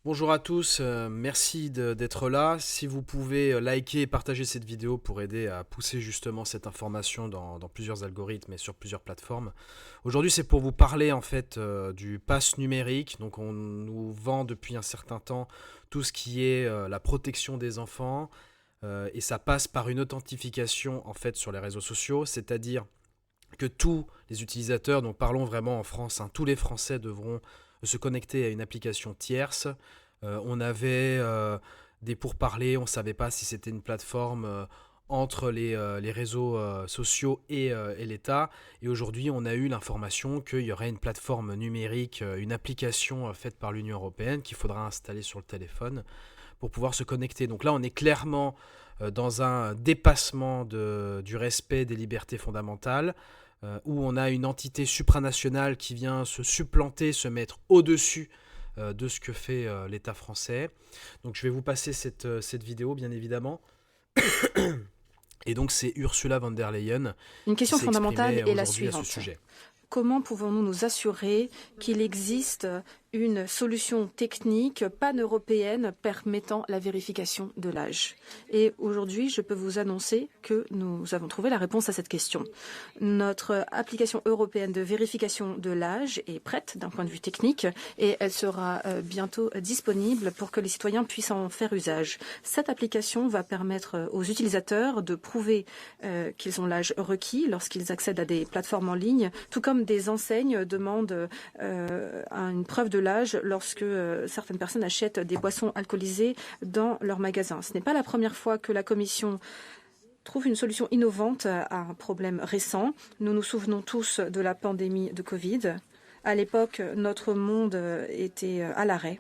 Bonjour à tous, merci d'être là. Si vous pouvez liker et partager cette vidéo pour aider à pousser justement cette information dans plusieurs algorithmes et sur plusieurs plateformes. Aujourd'hui, c'est pour vous parler en fait du pass numérique. Donc, on nous vend depuis un certain temps tout ce qui est la protection des enfants et ça passe par une authentification en fait sur les réseaux sociaux, c'est-à-dire que tous les utilisateurs, donc parlons vraiment en France, hein, tous les Français devront se connecter à une application tierce. On avait des pourparlers, on ne savait pas si c'était une plateforme entre les réseaux sociaux et l'État. Et aujourd'hui, on a eu l'information qu'il y aurait une plateforme numérique, une application faite par l'Union européenne qu'il faudra installer sur le téléphone pour pouvoir se connecter. Donc là, on est clairement dans un dépassement du respect des libertés fondamentales, où on a une entité supranationale qui vient se supplanter, se mettre au-dessus de ce que fait l'État français. Donc je vais vous passer cette vidéo, bien évidemment. Et donc c'est Ursula von der Leyen Une qui question s'est fondamentale exprimée est la aujourd'hui à ce suivante. sujet. Comment pouvons-nous nous assurer qu'il existe une solution technique pan-européenne permettant la vérification de l'âge? Et aujourd'hui, je peux vous annoncer que nous avons trouvé la réponse à cette question. Notre application européenne de vérification de l'âge est prête d'un point de vue technique et elle sera bientôt disponible pour que les citoyens puissent en faire usage. Cette application va permettre aux utilisateurs de prouver qu'ils ont l'âge requis lorsqu'ils accèdent à des plateformes en ligne, tout comme des enseignes demandent une preuve de l'âge lorsque certaines personnes achètent des boissons alcoolisées dans leurs magasins. Ce n'est pas la première fois que la Commission trouve une solution innovante à un problème récent. Nous nous souvenons tous de la pandémie de Covid. À l'époque, notre monde était à l'arrêt.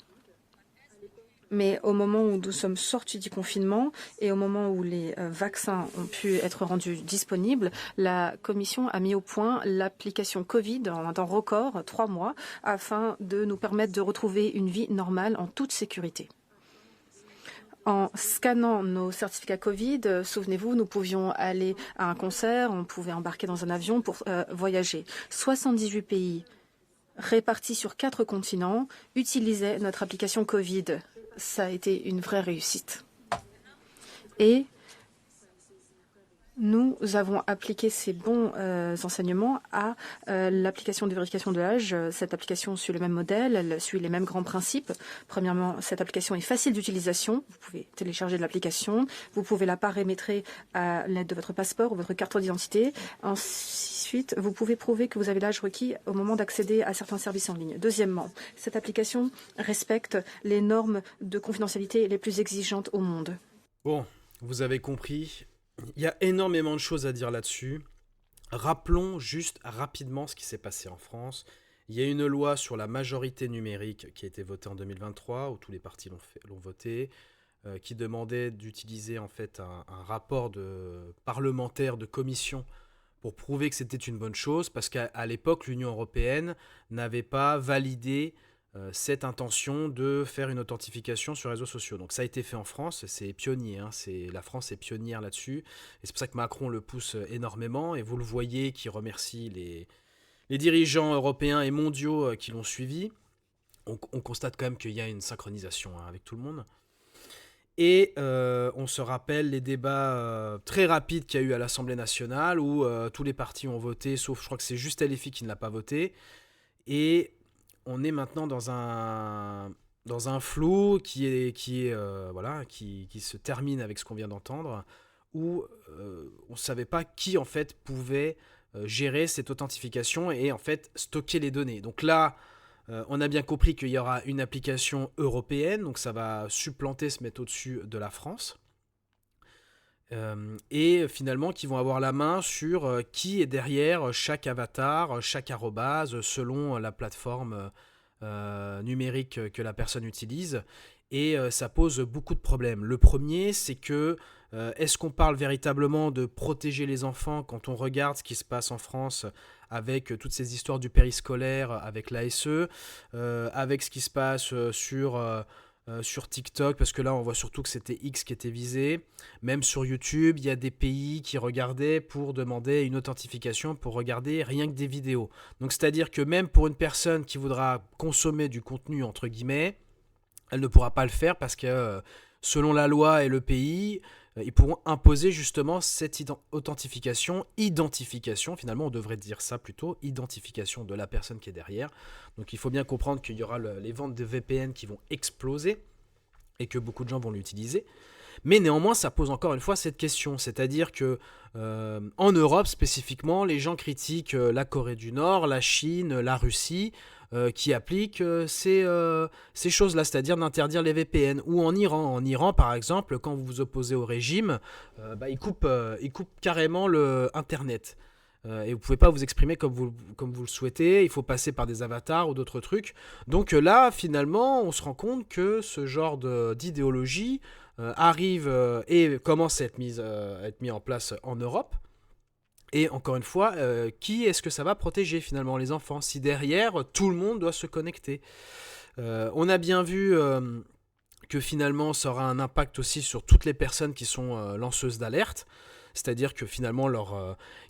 Mais au moment où nous sommes sortis du confinement et au moment où les vaccins ont pu être rendus disponibles, la Commission a mis au point l'application Covid en un temps record, 3 mois, afin de nous permettre de retrouver une vie normale en toute sécurité. En scannant nos certificats Covid, souvenez-vous, nous pouvions aller à un concert, on pouvait embarquer dans un avion pour voyager. 78 pays répartis sur 4 continents utilisaient notre application Covid. Ça a été une vraie réussite. Et nous avons appliqué ces bons enseignements à l'application de vérification de l'âge. Cette application suit le même modèle, elle suit les mêmes grands principes. Premièrement, cette application est facile d'utilisation. Vous pouvez télécharger l'application. Vous pouvez la paramétrer à l'aide de votre passeport ou votre carte d'identité. Ensuite, vous pouvez prouver que vous avez l'âge requis au moment d'accéder à certains services en ligne. Deuxièmement, cette application respecte les normes de confidentialité les plus exigeantes au monde. Bon, vous avez compris, il y a énormément de choses à dire là-dessus. Rappelons juste rapidement ce qui s'est passé en France. Il y a une loi sur la majorité numérique qui a été votée en 2023, où tous les partis l'ont voté, qui demandait d'utiliser en fait un rapport parlementaire de commission pour prouver que c'était une bonne chose, parce qu'à l'époque, l'Union européenne n'avait pas validé cette intention de faire une authentification sur les réseaux sociaux. Donc ça a été fait en France, c'est pionnier, hein, la France est pionnière là-dessus, et c'est pour ça que Macron le pousse énormément, et vous le voyez qui remercie les dirigeants européens et mondiaux qui l'ont suivi. On constate quand même qu'il y a une synchronisation hein, avec tout le monde. Et on se rappelle les débats très rapides qu'il y a eu à l'Assemblée nationale où tous les partis ont voté, sauf je crois que c'est juste LFI qui ne l'a pas voté. Et on est maintenant dans un flou qui se termine avec ce qu'on vient d'entendre, où on ne savait pas qui en fait pouvait gérer cette authentification et en fait stocker les données. Donc là, on a bien compris qu'il y aura une application européenne, donc ça va supplanter, se mettre au-dessus de la France. Et finalement, qui vont avoir la main sur qui est derrière chaque avatar, chaque arrobase, selon la plateforme numérique que la personne utilise. Et ça pose beaucoup de problèmes. Le premier, c'est que est-ce qu'on parle véritablement de protéger les enfants quand on regarde ce qui se passe en France avec toutes ces histoires du périscolaire, avec l'ASE, avec ce qui se passe sur TikTok, parce que là on voit surtout que c'était X qui était visé. Même sur YouTube, il y a des pays qui regardaient pour demander une authentification pour regarder rien que des vidéos. Donc c'est-à-dire que même pour une personne qui voudra consommer du contenu entre guillemets, elle ne pourra pas le faire parce que selon la loi et le pays, ils pourront imposer justement cette identification, finalement on devrait dire ça plutôt, identification de la personne qui est derrière. Donc il faut bien comprendre qu'il y aura les ventes de VPN qui vont exploser et que beaucoup de gens vont l'utiliser. Mais néanmoins, ça pose encore une fois cette question, c'est-à-dire que en Europe spécifiquement, les gens critiquent la Corée du Nord, la Chine, la Russie, qui appliquent ces choses-là, c'est-à-dire d'interdire les VPN. Ou en Iran par exemple, quand vous vous opposez au régime, ils coupent carrément le Internet. Et vous pouvez pas vous exprimer comme vous le souhaitez, il faut passer par des avatars ou d'autres trucs. Donc là, finalement, on se rend compte que ce genre d'idéologie arrive et commence à être mis en place en Europe. Et encore une fois, qui est-ce que ça va protéger finalement les enfants si derrière tout le monde doit se connecter. On a bien vu que finalement ça aura un impact aussi sur toutes les personnes qui sont lanceuses d'alerte. C'est-à-dire que finalement,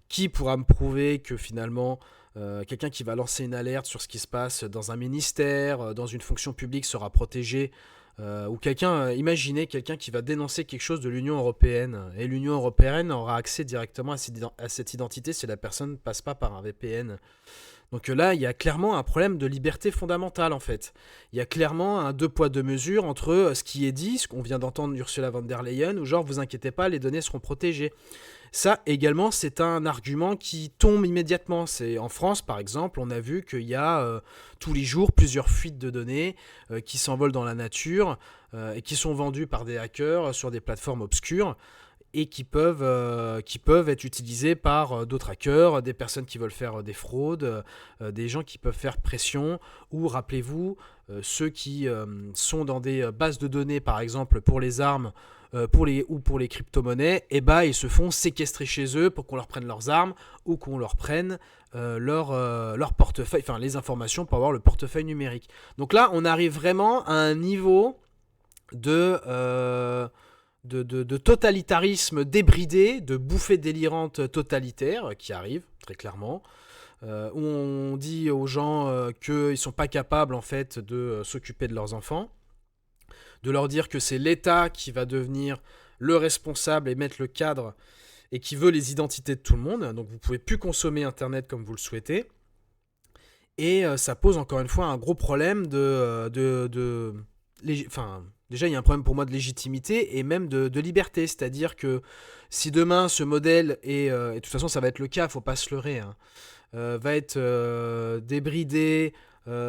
qui pourra me prouver que finalement quelqu'un qui va lancer une alerte sur ce qui se passe dans un ministère, dans une fonction publique sera protégé, ou imaginez quelqu'un qui va dénoncer quelque chose de l'Union européenne, et l'Union européenne aura accès directement à cette identité si la personne ne passe pas par un VPN. Donc là, il y a clairement un problème de liberté fondamentale en fait. Il y a clairement un deux poids deux mesures entre ce qui est dit, ce qu'on vient d'entendre d'Ursula von der Leyen, où genre vous inquiétez pas, les données seront protégées. Ça également, c'est un argument qui tombe immédiatement. En France, par exemple, on a vu qu'il y a tous les jours plusieurs fuites de données qui s'envolent dans la nature et qui sont vendues par des hackers sur des plateformes obscures et qui peuvent être utilisés par d'autres hackers, des personnes qui veulent faire des fraudes, des gens qui peuvent faire pression, ou rappelez-vous, ceux qui sont dans des bases de données, par exemple pour les armes, pour les crypto-monnaies, ils se font séquestrer chez eux pour qu'on leur prenne leurs armes ou qu'on leur prenne leur portefeuille, enfin les informations pour avoir le portefeuille numérique. Donc là, on arrive vraiment à un niveau de totalitarisme débridé, de bouffées délirantes totalitaires qui arrivent très clairement, où on dit aux gens qu'ils ne sont pas capables en fait de s'occuper de leurs enfants, de leur dire que c'est l'État qui va devenir le responsable et mettre le cadre et qui veut les identités de tout le monde, donc vous ne pouvez plus consommer Internet comme vous le souhaitez. Et ça pose encore une fois un gros problème déjà, il y a un problème pour moi de légitimité et même de liberté. C'est-à-dire que si demain ce modèle, et de toute façon ça va être le cas, il ne faut pas se leurrer, va être débridé,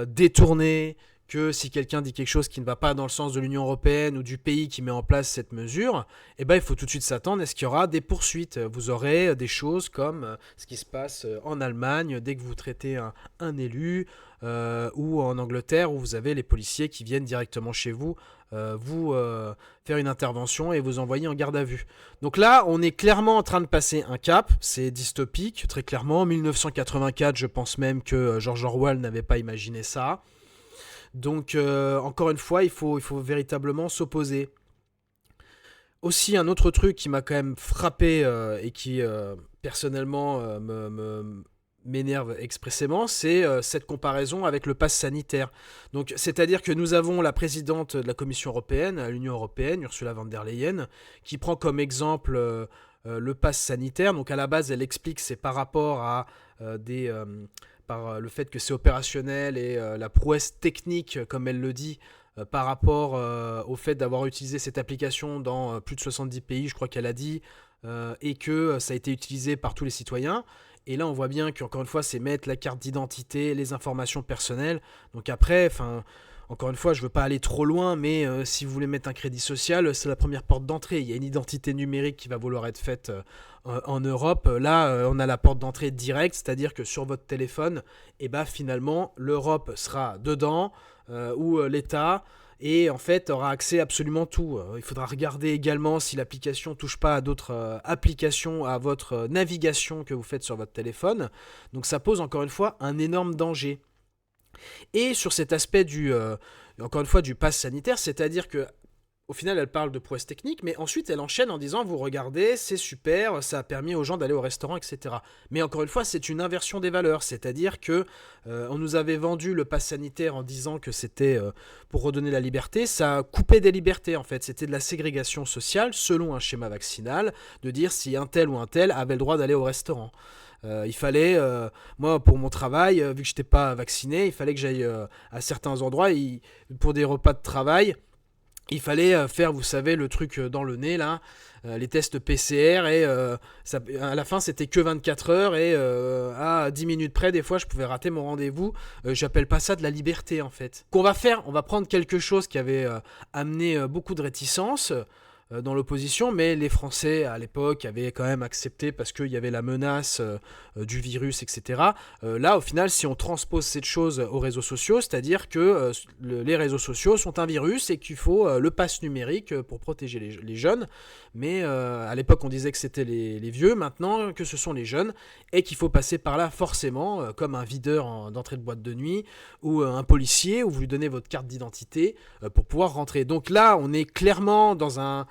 détourné, que si quelqu'un dit quelque chose qui ne va pas dans le sens de l'Union européenne ou du pays qui met en place cette mesure, il faut tout de suite s'attendre à ce qu'il y aura des poursuites. Vous aurez des choses comme ce qui se passe en Allemagne dès que vous traitez un élu, ou en Angleterre où vous avez les policiers qui viennent directement chez vous faire une intervention et vous envoyer en garde à vue. Donc là, on est clairement en train de passer un cap, c'est dystopique, très clairement. 1984, je pense même que George Orwell n'avait pas imaginé ça. Donc, encore une fois, il faut véritablement s'opposer. Aussi, un autre truc qui m'a quand même frappé et qui, personnellement, m'énerve expressément, c'est cette comparaison avec le pass sanitaire. Donc, c'est-à-dire que nous avons la présidente de la Commission européenne, à l'Union européenne, Ursula von der Leyen, qui prend comme exemple le pass sanitaire. Donc, à la base, elle explique que c'est par rapport à par le fait que c'est opérationnel et la prouesse technique, comme elle le dit, par rapport au fait d'avoir utilisé cette application dans plus de 70 pays, je crois qu'elle a dit, et que ça a été utilisé par tous les citoyens. Et là, on voit bien qu'encore une fois, c'est mettre la carte d'identité, les informations personnelles. Donc après, encore une fois, je ne veux pas aller trop loin, mais si vous voulez mettre un crédit social, c'est la première porte d'entrée. Il y a une identité numérique qui va vouloir être faite en Europe. Là, on a la porte d'entrée directe, c'est-à-dire que sur votre téléphone, finalement, l'Europe sera dedans, ou l'État, et en fait, aura accès à absolument tout. Il faudra regarder également si l'application ne touche pas à d'autres applications, à votre navigation que vous faites sur votre téléphone. Donc ça pose encore une fois un énorme danger. Et sur cet aspect encore une fois, du pass sanitaire, c'est-à-dire que au final, elle parle de prouesse technique, mais ensuite, elle enchaîne en disant, vous regardez, c'est super, ça a permis aux gens d'aller au restaurant, etc. Mais encore une fois, c'est une inversion des valeurs, c'est-à-dire que on nous avait vendu le pass sanitaire en disant que c'était pour redonner la liberté, ça coupait des libertés, en fait. C'était de la ségrégation sociale, selon un schéma vaccinal, de dire si un tel ou un tel avait le droit d'aller au restaurant. Il fallait, moi pour mon travail, vu que je n'étais pas vacciné, il fallait que j'aille à certains endroits, pour des repas de travail, il fallait faire, vous savez, le truc dans le nez, là, les tests PCR, et à la fin, c'était que 24 heures, et à 10 minutes près, des fois, je pouvais rater mon rendez-vous. J'appelle pas ça de la liberté, en fait. Qu'on va faire, on va prendre quelque chose qui avait amené beaucoup de réticence dans l'opposition, mais les Français à l'époque avaient quand même accepté parce qu'il y avait la menace du virus, etc. Là, au final, si on transpose cette chose aux réseaux sociaux, c'est-à-dire que les réseaux sociaux sont un virus et qu'il faut le pass numérique pour protéger les jeunes, mais à l'époque on disait que c'était les vieux, maintenant que ce sont les jeunes, et qu'il faut passer par là forcément, comme un videur d'entrée de boîte de nuit, ou un policier, où vous lui donnez votre carte d'identité pour pouvoir rentrer. Donc là, on est clairement dans un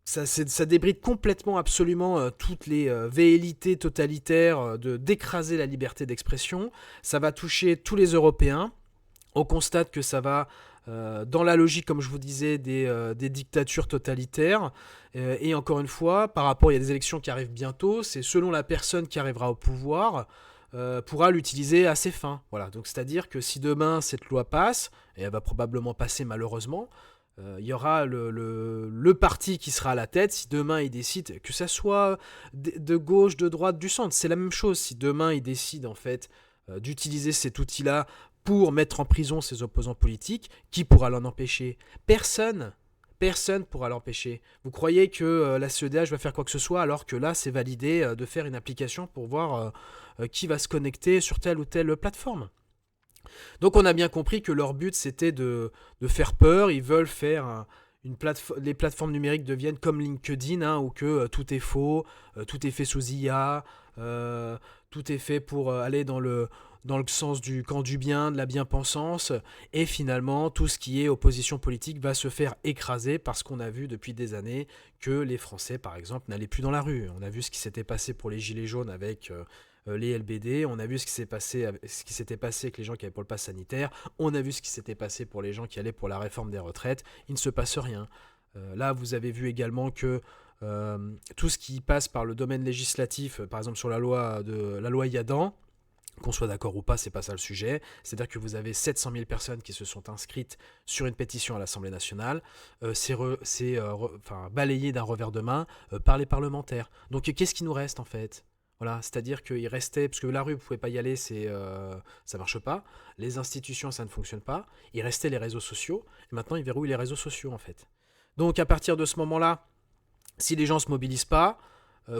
ça débride complètement, absolument toutes les velléités totalitaires d'écraser la liberté d'expression. Ça va toucher tous les Européens. On constate que ça va dans la logique, comme je vous disais, des dictatures totalitaires. Et encore une fois, par rapport, il y a des élections qui arrivent bientôt, c'est selon la personne qui arrivera au pouvoir, pourra l'utiliser à ses fins. Voilà. Donc c'est-à-dire que si demain cette loi passe, et elle va probablement passer malheureusement, il y aura le parti qui sera à la tête. Si demain il décide, que ça soit de gauche, de droite, du centre, c'est la même chose. Si demain il décide en fait d'utiliser cet outil-là pour mettre en prison ses opposants politiques, qui pourra l'en empêcher? Personne. Personne pourra l'empêcher. Vous croyez que la CEDH va faire quoi que ce soit, alors que là c'est validé de faire une application pour voir qui va se connecter sur telle ou telle plateforme? Donc on a bien compris que leur but c'était de faire peur. Ils veulent faire les plateformes numériques deviennent comme LinkedIn, hein, où que tout est faux, tout est fait sous IA, tout est fait pour aller dans le sens du camp du bien, de la bien-pensance, et finalement tout ce qui est opposition politique va se faire écraser parce qu'on a vu depuis des années que les Français par exemple n'allaient plus dans la rue. On a vu ce qui s'était passé pour les Gilets jaunes avec les LBD, on a vu ce qui s'était passé avec les gens qui allaient pour le pass sanitaire, on a vu ce qui s'était passé pour les gens qui allaient pour la réforme des retraites. Il ne se passe rien. Là, vous avez vu également que tout ce qui passe par le domaine législatif, par exemple sur la loi Yadan, qu'on soit d'accord ou pas, c'est pas ça le sujet. C'est-à-dire que vous avez 700 000 personnes qui se sont inscrites sur une pétition à l'Assemblée nationale. C'est balayé d'un revers de main par les parlementaires. Donc qu'est-ce qui nous reste en fait? Voilà, c'est-à-dire qu'il restait, parce que la rue, vous ne pouvez pas y aller, ça ne marche pas. Les institutions, ça ne fonctionne pas. Il restait les réseaux sociaux. Et maintenant, ils verrouillent les réseaux sociaux, en fait. Donc, à partir de ce moment-là, si les gens ne se mobilisent pas,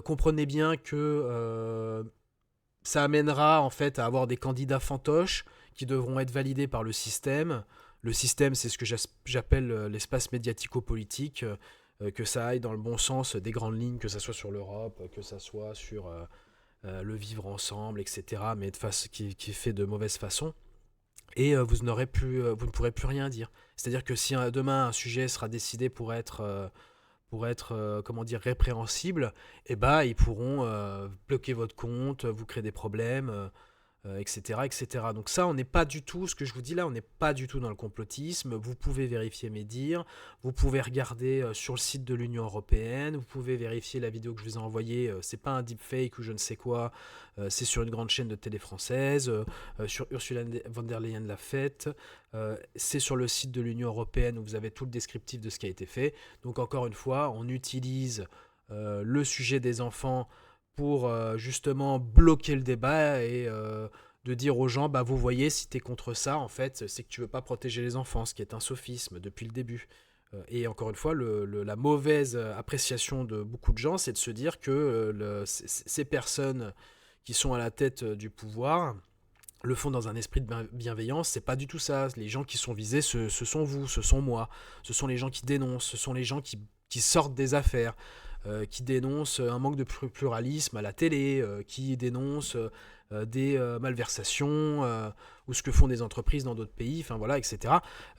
comprenez bien que ça amènera, en fait, à avoir des candidats fantoches qui devront être validés par le système. Le système, c'est ce que j'appelle l'espace médiatico-politique, que ça aille dans le bon sens des grandes lignes, que ça soit sur l'Europe, que ça soit sur le vivre ensemble, etc., mais qui est fait de mauvaise façon. Et vous ne pourrez plus rien dire. C'est-à-dire que si demain un sujet sera décidé pour être comment dire, répréhensible, eh ben, ils pourront bloquer votre compte, vous créer des problèmes, etc., etc. Donc ça, on n'est pas du tout, ce que je vous dis là, on n'est pas du tout dans le complotisme. Vous pouvez vérifier mes dires, vous pouvez regarder sur le site de l'Union Européenne, vous pouvez vérifier la vidéo que je vous ai envoyée, c'est pas un deepfake ou je ne sais quoi, c'est sur une grande chaîne de télé française, sur Ursula von der Leyen l'a fait, c'est sur le site de l'Union Européenne où vous avez tout le descriptif de ce qui a été fait. Donc encore une fois, on utilise le sujet des enfants pour justement bloquer le débat et de dire aux gens, bah vous voyez, si t'es contre ça, en fait, c'est que tu veux pas protéger les enfants, ce qui est un sophisme depuis le début. Et encore une fois, la mauvaise appréciation de beaucoup de gens, c'est de se dire que ces personnes qui sont à la tête du pouvoir le font dans un esprit de bienveillance. C'est pas du tout ça. Les gens qui sont visés, ce sont vous, ce sont moi, ce sont les gens qui dénoncent, ce sont les gens qui sortent des affaires, qui dénoncent un manque de pluralisme à la télé, qui dénoncent des malversations ou ce que font des entreprises dans d'autres pays, enfin voilà, etc.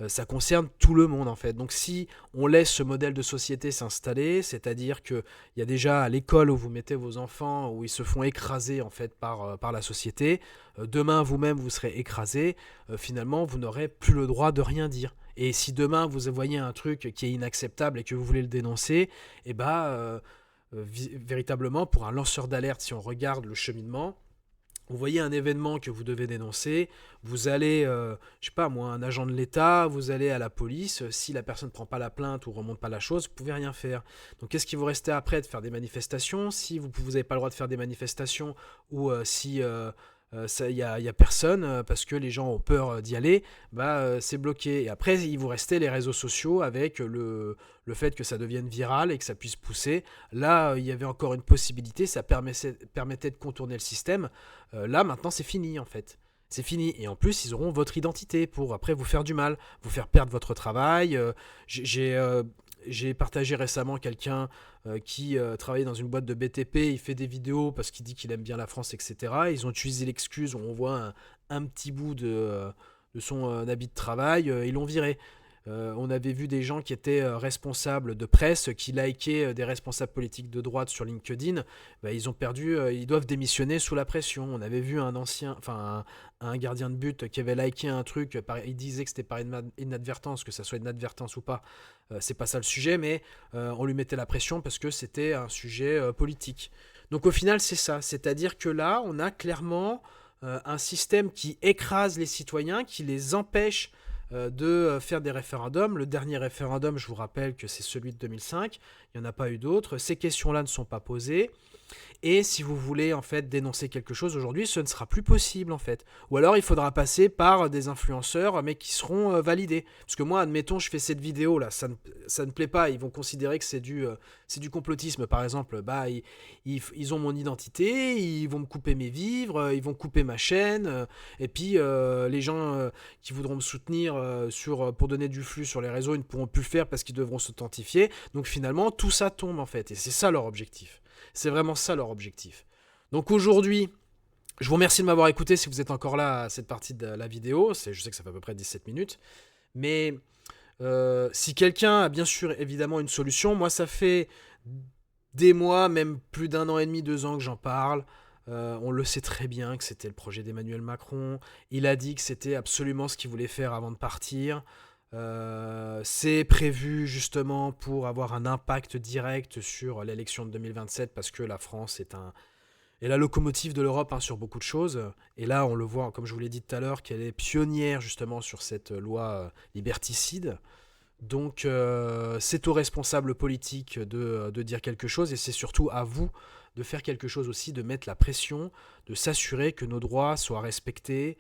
Ça concerne tout le monde en fait. Donc si on laisse ce modèle de société s'installer, c'est-à-dire qu'il y a déjà à l'école où vous mettez vos enfants, où ils se font écraser en fait par la société, demain vous-même vous serez écrasé, finalement vous n'aurez plus le droit de rien dire. Et si demain vous voyez un truc qui est inacceptable et que vous voulez le dénoncer, eh ben, véritablement pour un lanceur d'alerte, si on regarde le cheminement, vous voyez un événement que vous devez dénoncer, vous allez, je sais pas moi, un agent de l'État, vous allez à la police, si la personne ne prend pas la plainte ou remonte pas la chose, vous pouvez rien faire. Donc qu'est-ce qui vous restait après de faire des manifestations? Si vous n'avez pas le droit de faire des manifestations ou si y a personne parce que les gens ont peur d'y aller, c'est bloqué. Et après, il vous restait les réseaux sociaux avec le fait que ça devienne viral et que ça puisse pousser. Là, il y avait encore une possibilité, ça permettait de contourner le système. Là, maintenant, c'est fini en fait. C'est fini. Et en plus, ils auront votre identité pour après vous faire du mal, vous faire perdre votre travail. J'ai partagé récemment quelqu'un qui travaillait dans une boîte de BTP, il fait des vidéos parce qu'il dit qu'il aime bien la France, etc. Ils ont utilisé l'excuse où on voit un petit bout de son habit de travail, ils l'ont viré. On avait vu des gens qui étaient responsables de presse, qui likaient des responsables politiques de droite sur LinkedIn. Ils ont perdu, ils doivent démissionner sous la pression. On avait vu un gardien de but qui avait liké un truc, il disait que c'était par inadvertance, que ça soit inadvertance ou pas. C'est pas ça le sujet, mais on lui mettait la pression parce que c'était un sujet politique. Donc au final, c'est ça. C'est-à-dire que là, on a clairement un système qui écrase les citoyens, qui les empêche de faire des référendums. Le dernier référendum, je vous rappelle que c'est celui de 2005. Il n'y en a pas eu d'autres. Ces questions-là ne sont pas posées. Et si vous voulez en fait dénoncer quelque chose aujourd'hui, ce ne sera plus possible en fait. Ou alors il faudra passer par des influenceurs, mais qui seront validés. Parce que moi, admettons, je fais cette vidéo là, ça ne plaît pas. Ils vont considérer que c'est du complotisme, par exemple. Ils ont mon identité, ils vont me couper mes vivres, ils vont couper ma chaîne. Et puis les gens qui voudront me soutenir pour donner du flux sur les réseaux, ils ne pourront plus le faire parce qu'ils devront s'authentifier. Donc finalement, tout ça tombe en fait. Et c'est ça leur objectif. C'est vraiment ça leur objectif. Donc aujourd'hui, je vous remercie de m'avoir écouté si vous êtes encore là à cette partie de la vidéo. Je sais que ça fait à peu près 17 minutes. Mais si quelqu'un a bien sûr évidemment une solution, moi ça fait des mois, même plus d'1 an et demi, 2 ans que j'en parle. On le sait très bien que c'était le projet d'Emmanuel Macron. Il a dit que c'était absolument ce qu'il voulait faire avant de partir. C'est prévu justement pour avoir un impact direct sur l'élection de 2027 parce que la France est la locomotive de l'Europe sur beaucoup de choses. Et là, on le voit, comme je vous l'ai dit tout à l'heure, qu'elle est pionnière justement sur cette loi liberticide. Donc, c'est aux responsables politiques de dire quelque chose et c'est surtout à vous de faire quelque chose aussi, de mettre la pression, de s'assurer que nos droits soient respectés,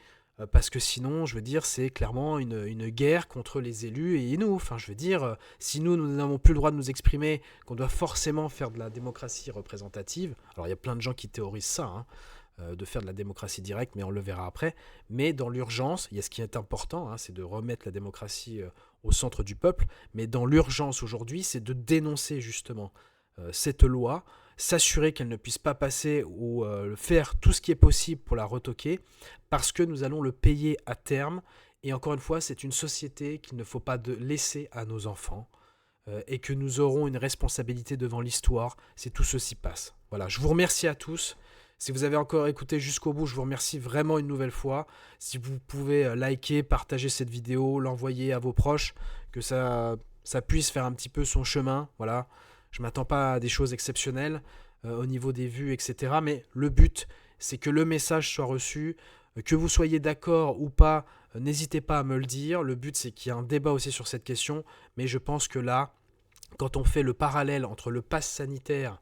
parce que sinon, je veux dire, c'est clairement une guerre contre les élus et nous. Enfin, je veux dire, si nous n'avons plus le droit de nous exprimer, qu'on doit forcément faire de la démocratie représentative, alors il y a plein de gens qui théorisent ça, de faire de la démocratie directe, mais on le verra après. Mais dans l'urgence, il y a ce qui est important, c'est de remettre la démocratie au centre du peuple, mais dans l'urgence aujourd'hui, c'est de dénoncer justement cette loi, s'assurer qu'elle ne puisse pas passer ou faire tout ce qui est possible pour la retoquer, parce que nous allons le payer à terme. Et encore une fois, c'est une société qu'il ne faut pas laisser à nos enfants et que nous aurons une responsabilité devant l'histoire si tout ceci passe. Voilà, je vous remercie à tous. Si vous avez encore écouté jusqu'au bout, je vous remercie vraiment une nouvelle fois. Si vous pouvez liker, partager cette vidéo, l'envoyer à vos proches, que ça puisse faire un petit peu son chemin. Voilà. Je ne m'attends pas à des choses exceptionnelles au niveau des vues, etc. Mais le but, c'est que le message soit reçu. Que vous soyez d'accord ou pas, n'hésitez pas à me le dire. Le but, c'est qu'il y ait un débat aussi sur cette question. Mais je pense que là, quand on fait le parallèle entre le pass sanitaire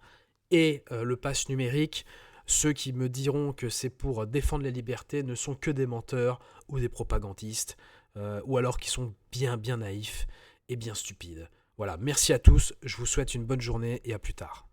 et le pass numérique, ceux qui me diront que c'est pour défendre les libertés ne sont que des menteurs ou des propagandistes, ou alors qui sont bien naïfs et bien stupides. Voilà, merci à tous, je vous souhaite une bonne journée et à plus tard.